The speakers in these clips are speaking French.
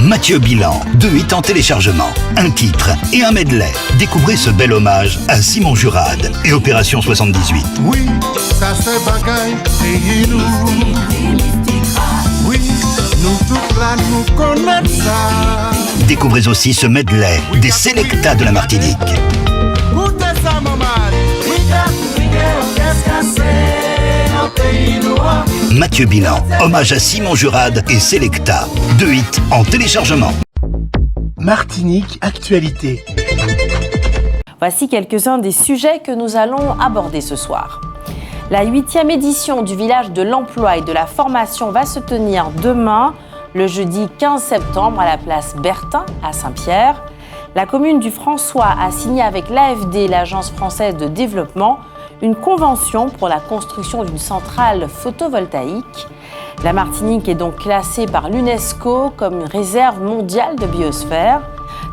Mathieu Bilan, 2 hits en téléchargement, un titre et un medley. Découvrez ce bel hommage à Simon Jurade et Opération 78. Oui, ça c'est bagaille, et nous. Oui, nous tous là, nous connaissons ça. Découvrez aussi ce medley des Selecta de la Martinique. Goûtez ça, maman. Mathieu Bilan, hommage à Simon Jurade et Selecta. 2 hits en téléchargement. Martinique Actualité. Voici quelques-uns des sujets que nous allons aborder ce soir. La 8e édition du village de l'emploi et de la formation va se tenir demain, le jeudi 15 septembre, à la place Bertin, à Saint-Pierre. La commune du François a signé avec l'AFD, l'Agence française de développement, une convention pour la construction d'une centrale photovoltaïque. La Martinique est donc classée par l'UNESCO comme une réserve mondiale de biosphère.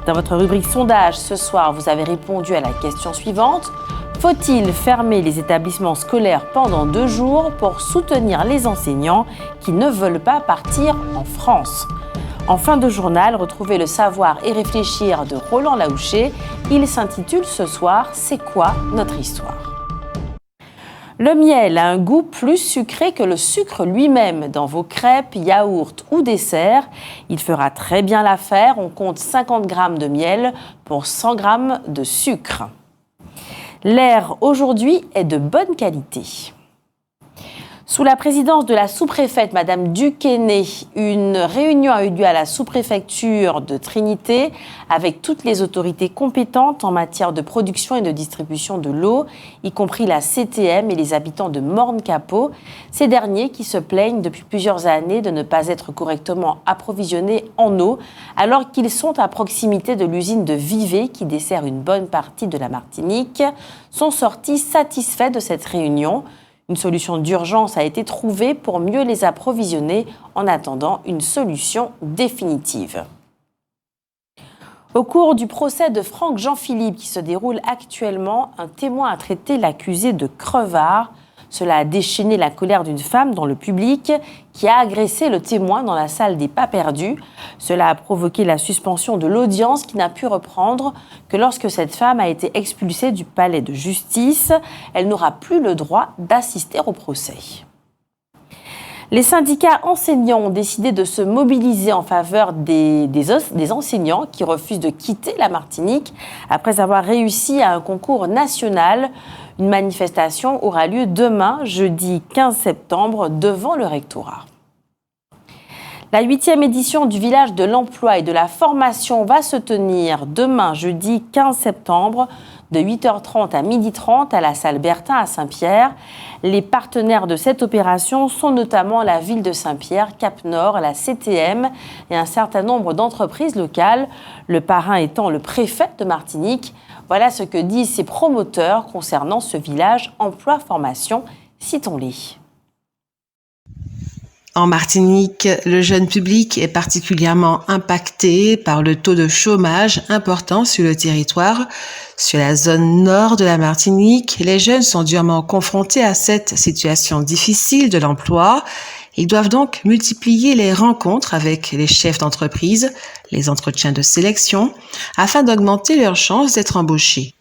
Dans votre rubrique sondage ce soir, vous avez répondu à la question suivante. Faut-il fermer les établissements scolaires pendant 2 jours pour soutenir les enseignants qui ne veulent pas partir en France ? En fin de journal, retrouvez le savoir et réfléchir de Roland Laouché. Il s'intitule ce soir « C'est quoi notre histoire ?» Le miel a un goût plus sucré que le sucre lui-même. Dans vos crêpes, yaourts ou desserts, il fera très bien l'affaire. On compte 50 g de miel pour 100 g de sucre. L'air aujourd'hui est de bonne qualité. Sous la présidence de la sous-préfète Madame Duquesnay, une réunion a eu lieu à la sous-préfecture de Trinité avec toutes les autorités compétentes en matière de production et de distribution de l'eau, y compris la CTM et les habitants de Morne-Capot, ces derniers qui se plaignent depuis plusieurs années de ne pas être correctement approvisionnés en eau alors qu'ils sont à proximité de l'usine de Vivet qui dessert une bonne partie de la Martinique, sont sortis satisfaits de cette réunion. Une solution d'urgence a été trouvée pour mieux les approvisionner en attendant une solution définitive. Au cours du procès de Franck Jean-Philippe qui se déroule actuellement, un témoin a traité l'accusé de crevard. Cela a déchaîné la colère d'une femme dans le public qui a agressé le témoin dans la salle des pas perdus. Cela a provoqué la suspension de l'audience qui n'a pu reprendre que lorsque cette femme a été expulsée du palais de justice. Elle n'aura plus le droit d'assister au procès. Les syndicats enseignants ont décidé de se mobiliser en faveur des enseignants qui refusent de quitter la Martinique après avoir réussi à un concours national. Une manifestation aura lieu demain, jeudi 15 septembre, devant le rectorat. La 8e édition du village de l'emploi et de la formation va se tenir demain, jeudi 15 septembre, de 8h30 à 12h30 à la salle Bertin à Saint-Pierre. Les partenaires de cette opération sont notamment la ville de Saint-Pierre, Cap-Nord, la CTM et un certain nombre d'entreprises locales, le parrain étant le préfet de Martinique. Voilà ce que disent ses promoteurs concernant ce village emploi-formation. Citons-les. En Martinique, le jeune public est particulièrement impacté par le taux de chômage important sur le territoire. Sur la zone nord de la Martinique, les jeunes sont durement confrontés à cette situation difficile de l'emploi. Ils doivent donc multiplier les rencontres avec les chefs d'entreprise, les entretiens de sélection, afin d'augmenter leurs chances d'être embauchés.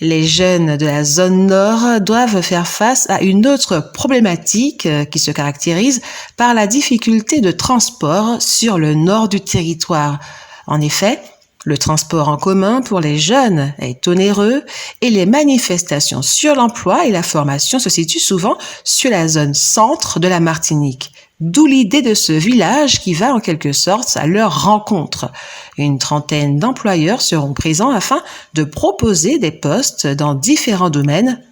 Les jeunes de la zone nord doivent faire face à une autre problématique qui se caractérise par la difficulté de transport sur le nord du territoire. En effet, le transport en commun pour les jeunes est onéreux et les manifestations sur l'emploi et la formation se situent souvent sur la zone centre de la Martinique. D'où l'idée de ce village qui va en quelque sorte à leur rencontre. Une trentaine d'employeurs seront présents afin de proposer des postes dans différents domaines: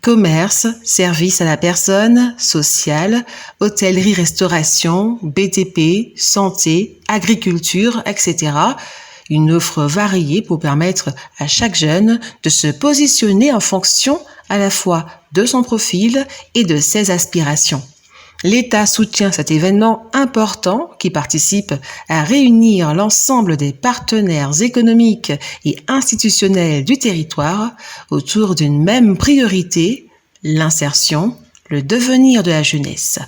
commerce, services à la personne, social, hôtellerie-restauration, BTP, santé, agriculture, etc. Une offre variée pour permettre à chaque jeune de se positionner en fonction à la fois de son profil et de ses aspirations. L'État soutient cet événement important qui participe à réunir l'ensemble des partenaires économiques et institutionnels du territoire autour d'une même priorité, l'insertion, le devenir de la jeunesse.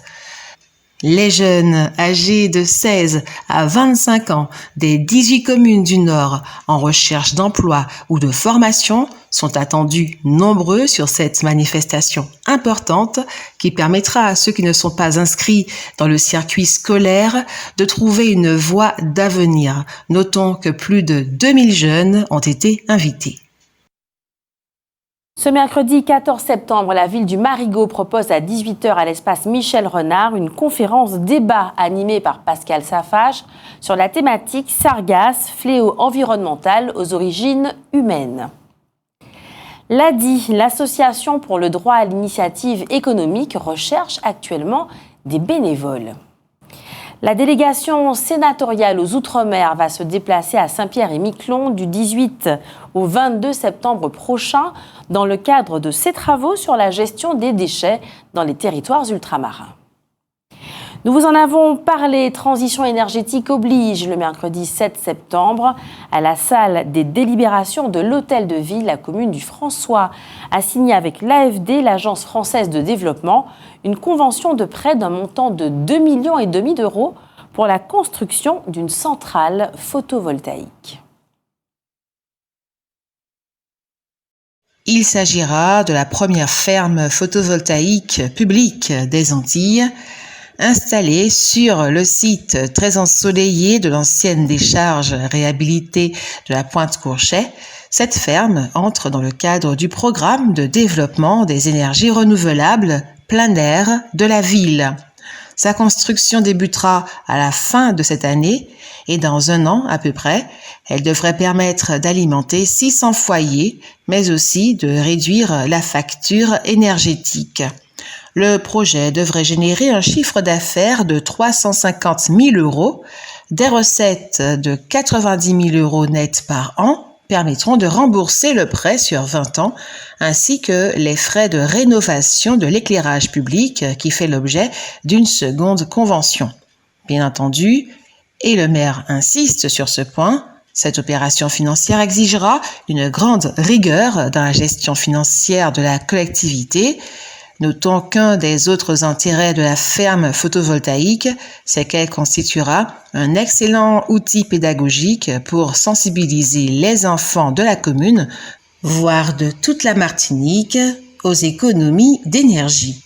Les jeunes âgés de 16 à 25 ans des 18 communes du Nord en recherche d'emploi ou de formation sont attendus nombreux sur cette manifestation importante qui permettra à ceux qui ne sont pas inscrits dans le circuit scolaire de trouver une voie d'avenir. Notons que plus de 2000 jeunes ont été invités. Ce mercredi 14 septembre, la ville du Marigot propose à 18h à l'espace Michel Renard une conférence débat animée par Pascal Safache sur la thématique Sargasses, fléau environnemental aux origines humaines. L'ADI, l'Association pour le droit à l'initiative économique, recherche actuellement des bénévoles. La délégation sénatoriale aux Outre-mer va se déplacer à Saint-Pierre-et-Miquelon du 18 au 22 septembre prochain dans le cadre de ses travaux sur la gestion des déchets dans les territoires ultramarins. Nous vous en avons parlé, transition énergétique oblige le mercredi 7 septembre à la salle des délibérations de l'Hôtel de Ville, la commune du François, a signé avec l'AFD, l'Agence française de développement, une convention de prêt d'un montant de 2,5 millions d'euros pour la construction d'une centrale photovoltaïque. Il s'agira de la première ferme photovoltaïque publique des Antilles, installée sur le site très ensoleillé de l'ancienne décharge réhabilitée de la Pointe-Courchet. Cette ferme entre dans le cadre du programme de développement des énergies renouvelables plein air de la ville. Sa construction débutera à la fin de cette année et dans 1 an à peu près, elle devrait permettre d'alimenter 600 foyers, mais aussi de réduire la facture énergétique. Le projet devrait générer un chiffre d'affaires de 350 000 euros. Des recettes de 90 000 euros nets par an permettront de rembourser le prêt sur 20 ans, ainsi que les frais de rénovation de l'éclairage public qui fait l'objet d'une seconde convention. Bien entendu, et le maire insiste sur ce point, cette opération financière exigera une grande rigueur dans la gestion financière de la collectivité. Notons qu'un des autres intérêts de la ferme photovoltaïque, c'est qu'elle constituera un excellent outil pédagogique pour sensibiliser les enfants de la commune, voire de toute la Martinique, aux économies d'énergie.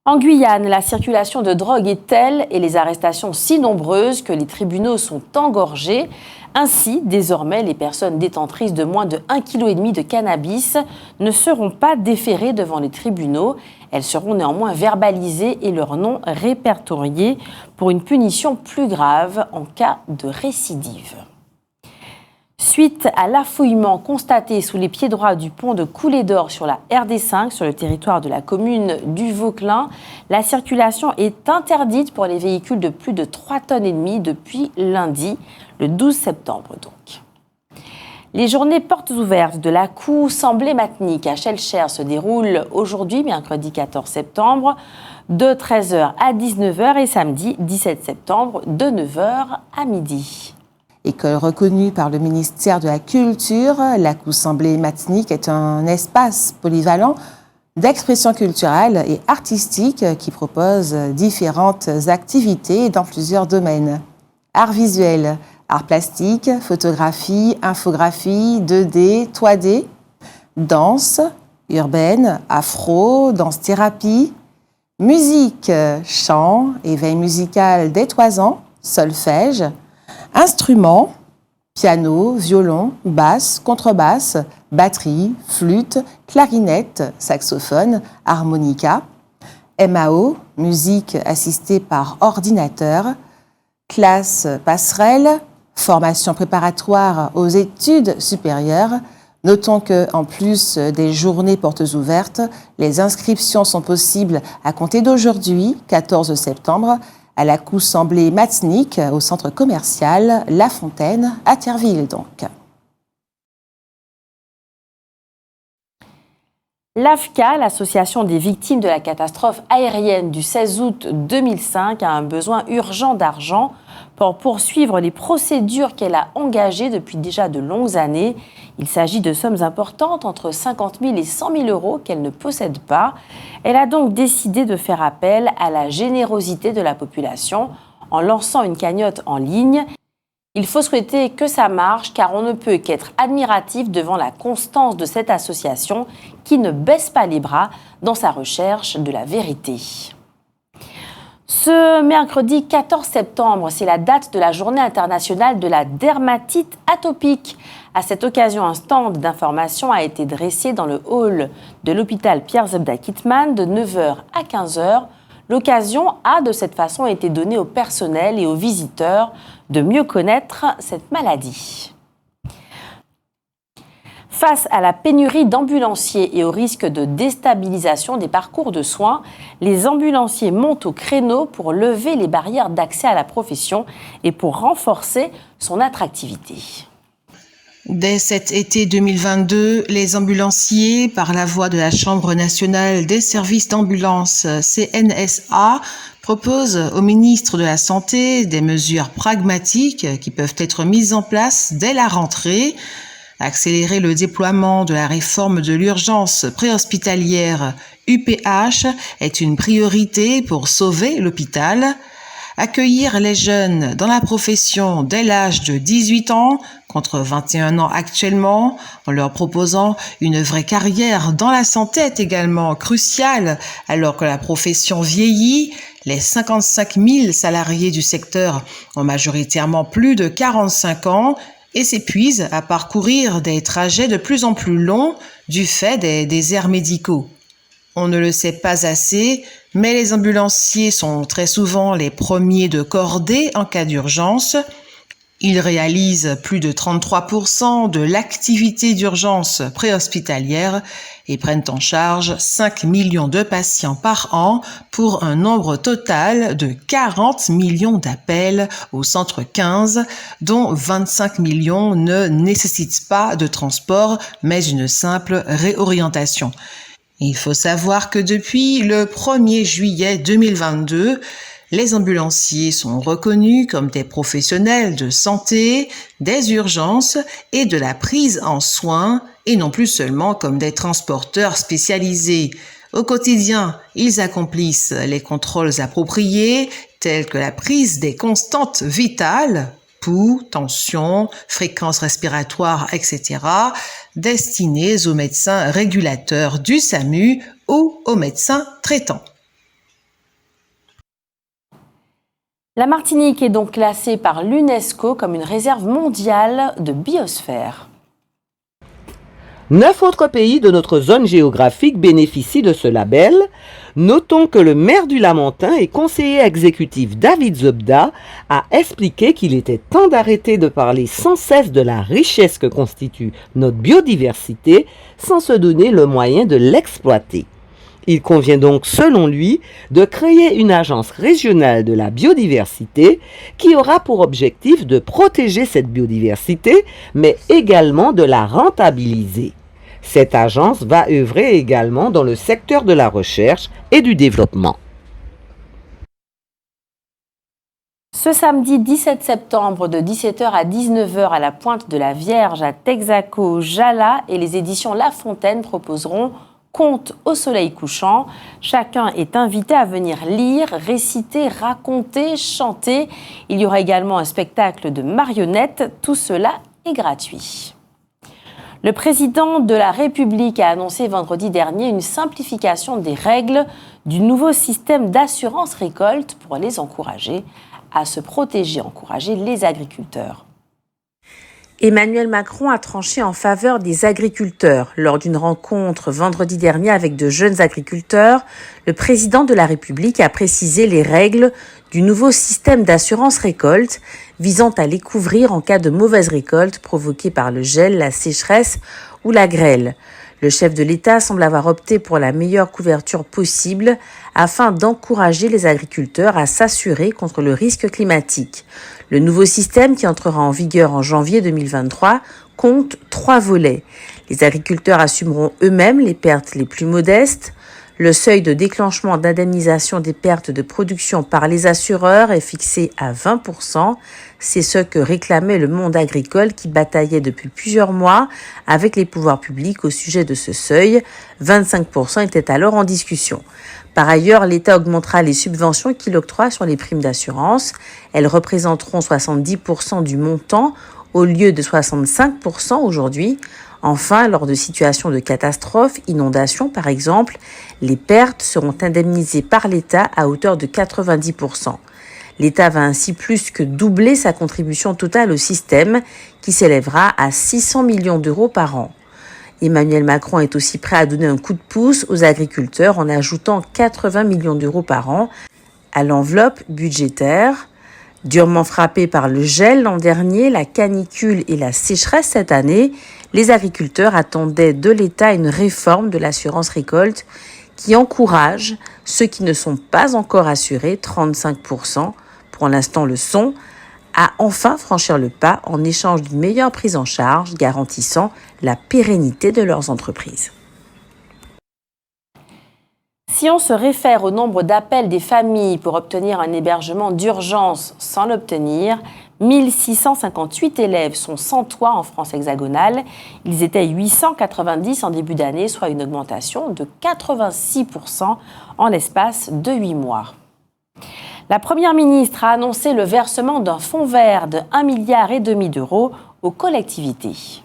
En Guyane, la circulation de drogue est telle et les arrestations si nombreuses que les tribunaux sont engorgés. Ainsi, désormais, les personnes détentrices de moins de 1,5 kg de cannabis ne seront pas déférées devant les tribunaux. Elles seront néanmoins verbalisées et leurs noms répertoriés pour une punition plus grave en cas de récidive. Suite à l'affouillement constaté sous les pieds droits du pont de Coulée d'Or sur la RD5, sur le territoire de la commune du Vauclin, la circulation est interdite pour les véhicules de plus de 3,5 tonnes depuis lundi, le 12 septembre donc. Les journées portes ouvertes de la Cousse emblématique à Schellcher se déroulent aujourd'hui, mercredi 14 septembre, de 13h à 19h et samedi 17 septembre, de 9h à midi. École reconnue par le ministère de la Culture, la Cousse emblématique est un espace polyvalent d'expression culturelle et artistique qui propose différentes activités dans plusieurs domaines. Art visuel, art plastique, photographie, infographie, 2D, 3D, danse urbaine, afro, danse-thérapie, musique, chant, éveil musical dès 3 ans, solfège, instruments, piano, violon, basse, contrebasse, batterie, flûte, clarinette, saxophone, harmonica, MAO, musique assistée par ordinateur, classe passerelle, formation préparatoire aux études supérieures, Notons qu'en plus des journées portes ouvertes, les inscriptions sont possibles à compter d'aujourd'hui, 14 septembre, à la Coussemblée Martinique, au centre commercial La Fontaine, à Thierville donc. L'AFCA, l'association des victimes de la catastrophe aérienne du 16 août 2005, a un besoin urgent d'argent pour poursuivre les procédures qu'elle a engagées depuis déjà de longues années. Il s'agit de sommes importantes, entre 50 000 et 100 000 euros qu'elle ne possède pas. Elle a donc décidé de faire appel à la générosité de la population en lançant une cagnotte en ligne. Il faut souhaiter que ça marche car on ne peut qu'être admiratif devant la constance de cette association qui ne baisse pas les bras dans sa recherche de la vérité. Ce mercredi 14 septembre, c'est la date de la Journée internationale de la dermatite atopique. À cette occasion, un stand d'information a été dressé dans le hall de l'hôpital Pierre Zebda Kittmann de 9h à 15h. L'occasion a de cette façon été donnée au personnel et aux visiteurs de mieux connaître cette maladie. Face à la pénurie d'ambulanciers et au risque de déstabilisation des parcours de soins, les ambulanciers montent au créneau pour lever les barrières d'accès à la profession et pour renforcer son attractivité. Dès cet été 2022, les ambulanciers, par la voix de la Chambre nationale des services d'ambulance CNSA, proposent au ministre de la Santé des mesures pragmatiques qui peuvent être mises en place dès la rentrée. Accélérer le déploiement de la réforme de l'urgence préhospitalière UPH est une priorité pour sauver l'hôpital. Accueillir les jeunes dans la profession dès l'âge de 18 ans, contre 21 ans actuellement, en leur proposant une vraie carrière dans la santé est également crucial alors que la profession vieillit. Les 55 000 salariés du secteur ont majoritairement plus de 45 ans et s'épuisent à parcourir des trajets de plus en plus longs du fait des déserts médicaux. On ne le sait pas assez, mais les ambulanciers sont très souvent les premiers de cordée en cas d'urgence. Ils réalisent plus de 33% de l'activité d'urgence préhospitalière et prennent en charge 5 millions de patients par an pour un nombre total de 40 millions d'appels au centre 15, dont 25 millions ne nécessitent pas de transport, mais une simple réorientation. Il faut savoir que depuis le 1er juillet 2022, les ambulanciers sont reconnus comme des professionnels de santé, des urgences et de la prise en soins, et non plus seulement comme des transporteurs spécialisés. Au quotidien, ils accomplissent les contrôles appropriés, tels que la prise des constantes vitales, pouls, tension, fréquence respiratoire, etc., destinés aux médecins régulateurs du SAMU ou aux médecins traitants. La Martinique est donc classée par l'UNESCO comme une réserve mondiale de biosphère. 9 autres pays de notre zone géographique bénéficient de ce label. Notons que le maire du Lamentin et conseiller exécutif David Zebda a expliqué qu'il était temps d'arrêter de parler sans cesse de la richesse que constitue notre biodiversité sans se donner le moyen de l'exploiter. Il convient donc, selon lui, de créer une agence régionale de la biodiversité qui aura pour objectif de protéger cette biodiversité, mais également de la rentabiliser. Cette agence va œuvrer également dans le secteur de la recherche et du développement. Ce samedi 17 septembre de 17h à 19h à la Pointe de la Vierge à Texaco, Jala et les éditions La Fontaine proposeront Contes au soleil couchant. Chacun est invité à venir lire, réciter, raconter, chanter. Il y aura également un spectacle de marionnettes. Tout cela est gratuit. Le président de la République a annoncé vendredi dernier une simplification des règles du nouveau système d'assurance récolte pour les encourager à se protéger, encourager les agriculteurs. Emmanuel Macron a tranché en faveur des agriculteurs. Lors d'une rencontre vendredi dernier avec de jeunes agriculteurs, le président de la République a précisé les règles du nouveau système d'assurance récolte visant à les couvrir en cas de mauvaise récolte provoquée par le gel, la sécheresse ou la grêle. Le chef de l'État semble avoir opté pour la meilleure couverture possible afin d'encourager les agriculteurs à s'assurer contre le risque climatique. Le nouveau système, qui entrera en vigueur en janvier 2023, compte 3 volets. Les agriculteurs assumeront eux-mêmes les pertes les plus modestes. Le seuil de déclenchement d'indemnisation des pertes de production par les assureurs est fixé à 20%. C'est ce que réclamait le monde agricole qui bataillait depuis plusieurs mois avec les pouvoirs publics au sujet de ce seuil. 25% étaient alors en discussion. Par ailleurs, l'État augmentera les subventions qu'il octroie sur les primes d'assurance. Elles représenteront 70% du montant au lieu de 65% aujourd'hui. Enfin, lors de situations de catastrophe, inondations par exemple, les pertes seront indemnisées par l'État à hauteur de 90%. L'État va ainsi plus que doubler sa contribution totale au système, qui s'élèvera à 600 millions d'euros par an. Emmanuel Macron est aussi prêt à donner un coup de pouce aux agriculteurs en ajoutant 80 millions d'euros par an à l'enveloppe budgétaire. Durement frappés par le gel l'an dernier, la canicule et la sécheresse cette année, les agriculteurs attendaient de l'État une réforme de l'assurance récolte qui encourage ceux qui ne sont pas encore assurés, 35% pour l'instant le sont, à enfin franchir le pas en échange d'une meilleure prise en charge garantissant la pérennité de leurs entreprises. Si on se réfère au nombre d'appels des familles pour obtenir un hébergement d'urgence sans l'obtenir, 1658 élèves sont sans toit en France hexagonale. Ils étaient 890 en début d'année, soit une augmentation de 86% en l'espace de 8 mois. La Première ministre a annoncé le versement d'un fonds vert de 1,5 milliard d'euros aux collectivités.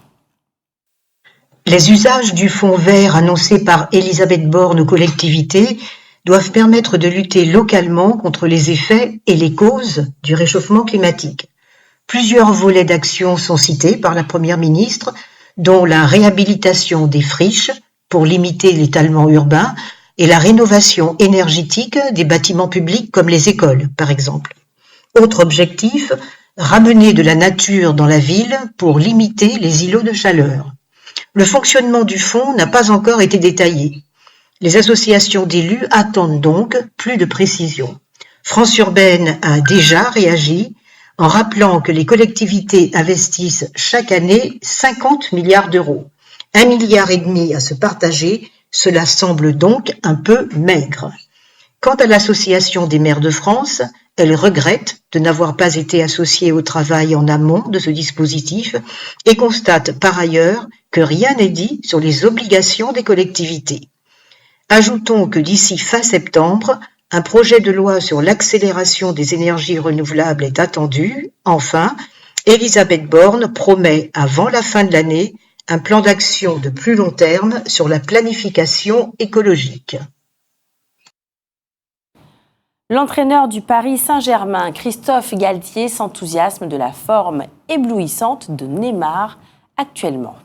Les usages du fonds vert annoncés par Elisabeth Borne aux collectivités doivent permettre de lutter localement contre les effets et les causes du réchauffement climatique. Plusieurs volets d'action sont cités par la Première ministre, dont la réhabilitation des friches pour limiter l'étalement urbain et la rénovation énergétique des bâtiments publics comme les écoles, par exemple. Autre objectif, ramener de la nature dans la ville pour limiter les îlots de chaleur. Le fonctionnement du fonds n'a pas encore été détaillé. Les associations d'élus attendent donc plus de précisions. France Urbaine a déjà réagi en rappelant que les collectivités investissent chaque année 50 milliards d'euros. 1,5 milliard à se partager, cela semble donc un peu maigre. Quant à l'Association des maires de France, elle regrette de n'avoir pas été associée au travail en amont de ce dispositif et constate par ailleurs que rien n'est dit sur les obligations des collectivités. Ajoutons que d'ici fin septembre, un projet de loi sur l'accélération des énergies renouvelables est attendu. Enfin, Elisabeth Borne promet avant la fin de l'année un plan d'action de plus long terme sur la planification écologique. L'entraîneur du Paris Saint-Germain, Christophe Galtier, s'enthousiasme de la forme éblouissante de Neymar actuellement.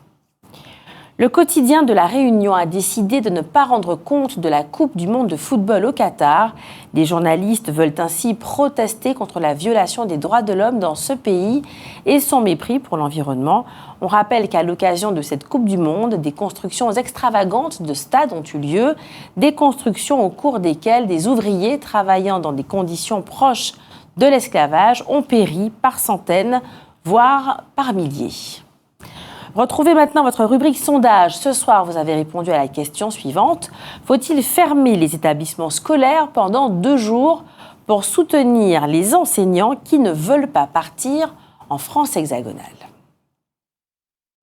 Le quotidien de La Réunion a décidé de ne pas rendre compte de la Coupe du monde de football au Qatar. Les journalistes veulent ainsi protester contre la violation des droits de l'homme dans ce pays et son mépris pour l'environnement. On rappelle qu'à l'occasion de cette Coupe du monde, des constructions extravagantes de stades ont eu lieu, des constructions au cours desquelles des ouvriers travaillant dans des conditions proches de l'esclavage ont péri par centaines, voire par milliers. Retrouvez maintenant votre rubrique sondage. Ce soir, vous avez répondu à la question suivante. Faut-il fermer les établissements scolaires pendant 2 jours pour soutenir les enseignants qui ne veulent pas partir en France hexagonale?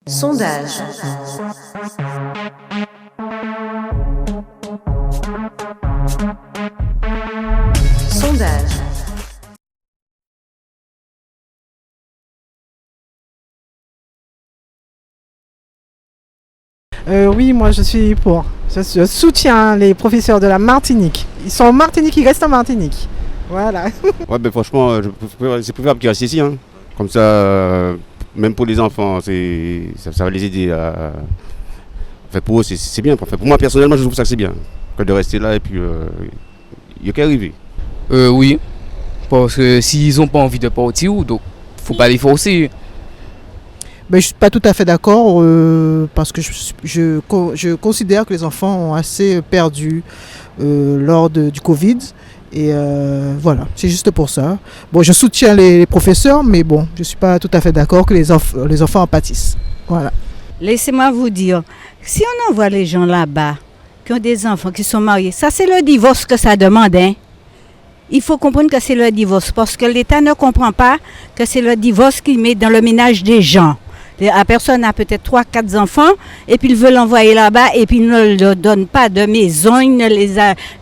Sondage. Sondage. Oui, moi je suis pour. Je soutiens les professeurs de la Martinique. Ils sont en Martinique, ils restent en Martinique. Voilà. Ouais, ben franchement, c'est préférable qu'ils restent ici. Hein. Comme ça, même pour les enfants, ça va les aider à. Enfin, pour eux, c'est bien. Enfin, pour moi, personnellement, je trouve ça que c'est bien. Que de rester là et puis il n'y a qu'à arriver. Oui, parce que s'ils n'ont pas envie de partir, donc faut pas les forcer. Ben, je ne suis pas tout à fait d'accord parce que je considère que les enfants ont assez perdu lors du Covid. Et voilà, c'est juste pour ça. Bon, je soutiens les professeurs, mais bon, je ne suis pas tout à fait d'accord que les enfants en pâtissent. Voilà. Laissez-moi vous dire, si on envoie les gens là-bas, qui ont des enfants, qui sont mariés, ça c'est le divorce que ça demande. Hein? Il faut comprendre que c'est le divorce, parce que l'État ne comprend pas que c'est le divorce qu'il met dans le ménage des gens. La personne a peut-être 3-4 enfants, et puis il veut l'envoyer là-bas, et puis il ne leur donne pas de maison, il ne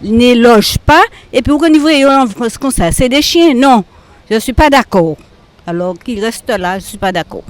les loge pas, et puis au niveau en France comme ça, c'est des chiens, non, je ne suis pas d'accord. Alors qu'il reste là, je ne suis pas d'accord.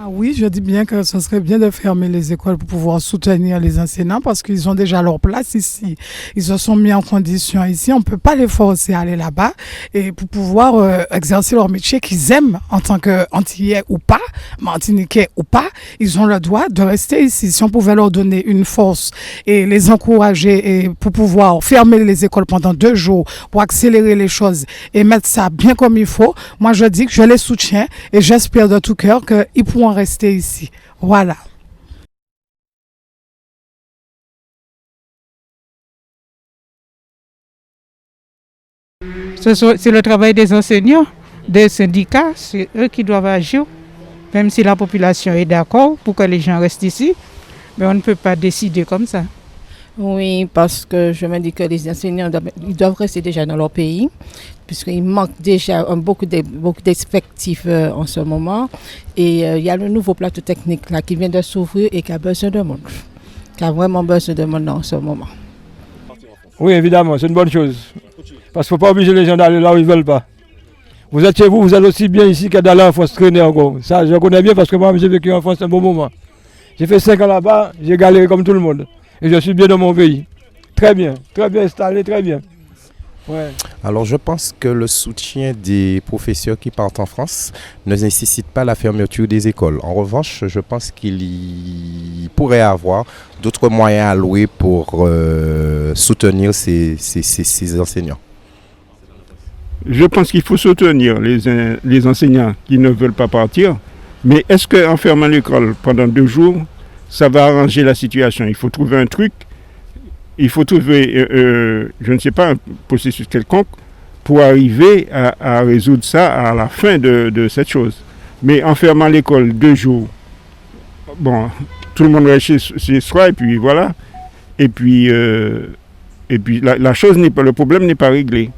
Ah oui, je dis bien que ce serait bien de fermer les écoles pour pouvoir soutenir les enseignants parce qu'ils ont déjà leur place ici. Ils se sont mis en condition ici. On ne peut pas les forcer à aller là-bas et pour pouvoir exercer leur métier qu'ils aiment en tant qu'antillais ou pas, martiniquais ou pas, ils ont le droit de rester ici. Si on pouvait leur donner une force et les encourager et pour pouvoir fermer les écoles pendant 2 jours pour accélérer les choses et mettre ça bien comme il faut, moi je dis que je les soutiens et j'espère de tout cœur qu'ils pourront rester ici. Voilà. C'est le travail des enseignants, des syndicats, c'est eux qui doivent agir, même si la population est d'accord pour que les gens restent ici, mais on ne peut pas décider comme ça. Oui, parce que je me dis que les enseignants ils doivent rester déjà dans leur pays, puisqu'il manque déjà beaucoup d'effectifs en ce moment. Et il y a le nouveau plateau technique là, qui vient de s'ouvrir et qui a besoin de monde, qui a vraiment besoin de monde en ce moment. Oui, évidemment, c'est une bonne chose. Parce qu'il ne faut pas obliger les gens d'aller là où ils ne veulent pas. Vous êtes chez vous, vous êtes aussi bien ici que d'aller en France traîner encore. Ça, je connais bien parce que moi, j'ai vécu en France un bon moment. J'ai fait 5 ans là-bas, j'ai galéré comme tout le monde. Et je suis bien dans mon pays. Très bien installé, très bien. Ouais. Alors je pense que le soutien des professeurs qui partent en France ne nécessite pas la fermeture des écoles. En revanche, je pense qu'il pourrait y avoir d'autres moyens alloués pour soutenir ces enseignants. Je pense qu'il faut soutenir les enseignants qui ne veulent pas partir. Mais est-ce qu'en fermant l'école pendant 2 jours, ça va arranger la situation? Il faut trouver un truc, il faut trouver, je ne sais pas, un processus quelconque pour arriver à résoudre ça à la fin de cette chose. Mais en fermant l'école 2 jours, bon, tout le monde reste chez soi et puis voilà. Et puis la chose n'est pas, le problème n'est pas réglé.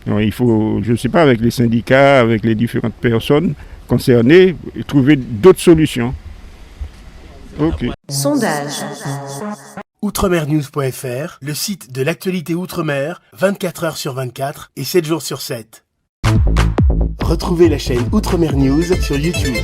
Donc, il faut, je ne sais pas, avec les syndicats, avec les différentes personnes concernées, trouver d'autres solutions. Okay. Sondage. Outremernews.fr, le site de l'actualité Outre-mer, 24 heures sur 24 et 7 jours sur 7. Retrouvez la chaîne Outremer News sur YouTube.